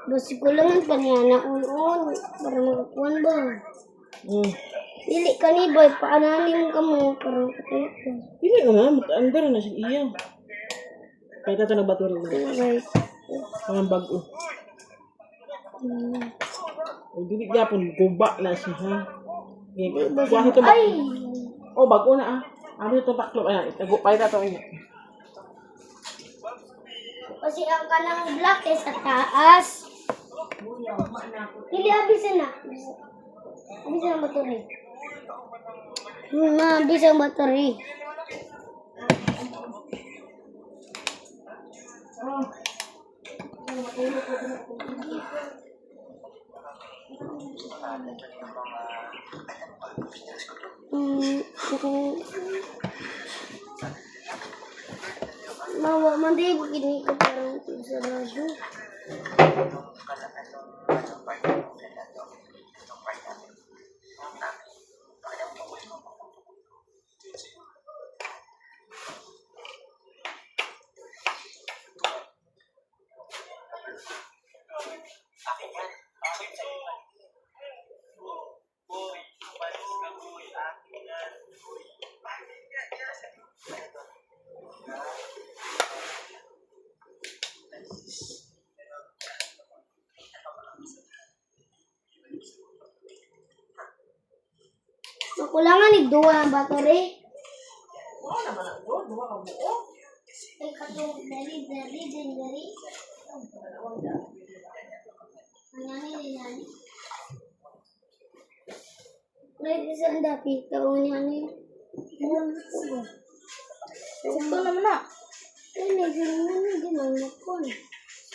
Basi ko lang pa niya na unon para makakuan ba. Dili ka ni boy, paananin ka mo para makatulog ka. Pili naman, maka-under na siya iya. Kaya ka ito nagbaturi na. Guys. Ang bago. O, dili yapon, guba na siya, ha? Buwan ito ba? Ay! Oh, bago na, ah. Ano ito taklo? Ayan, itagupay na ito. Kasi ang kanang black is sa taas. Dili, abisan na. Abisan ang battery. Abis ang battery. Mawa man di begini ko parang sarado. Kulangan ni dua ang battery. Oo naman ang doon, duwa ka buo. Ay katong dari. Nani. May bisa dapat taon niya ni. Ito naman na. Ini gimana di mana pun.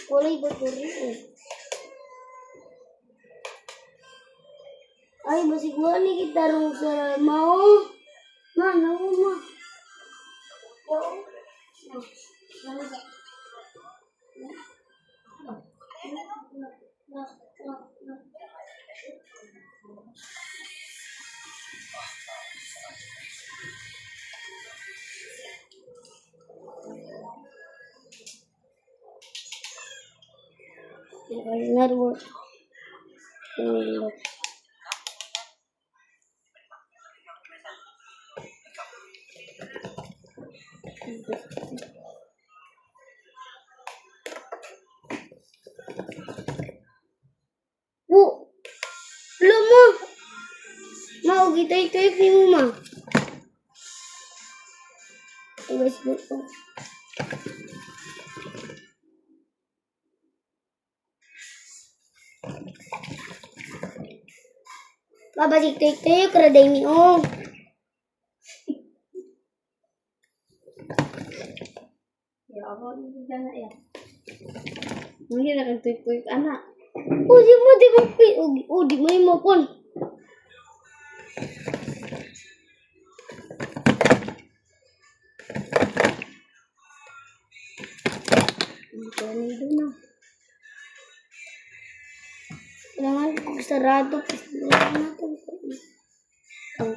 Kulay battery. Ay, basi ko ni kita rong sa mau. Mana ma? Nervo. Bu, belum mau kita itu ni rumah. Guys, bu. Baba tik kerada ini oh. Ya Allah, ini jangan ya. Mungkin akan tuik anak. Oh, di mo di mo pon. Ini dulu. Kailangan sarado kasi natin. Ang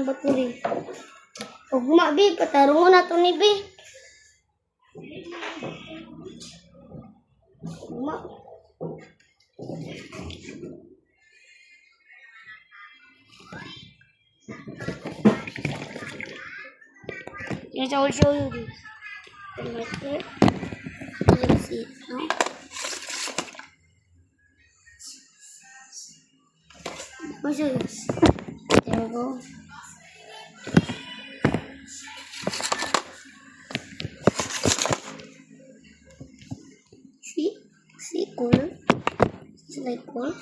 ng battery. Ugma bi, patarungon na to ni bi. Ugma. Yes, I will show you this. Let's see. No? I'll show you. There we go. See, cool. It's like cool.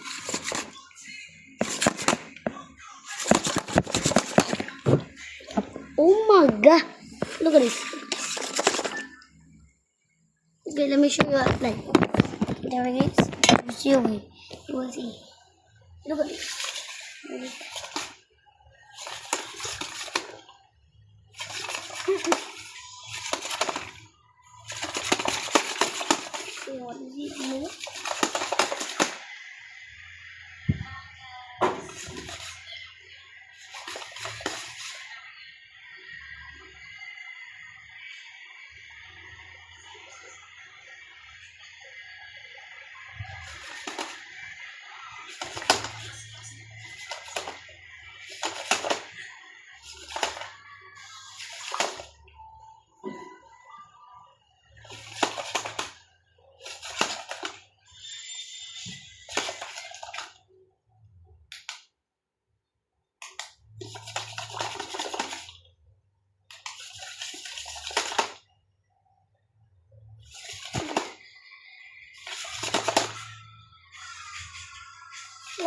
Oh my god! Look at this. Okay, let me show you like. There it is. I'll show you. You will see. Look at this. See what is it? Move.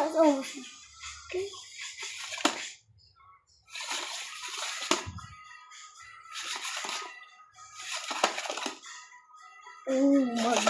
Oh. Okay. Oh my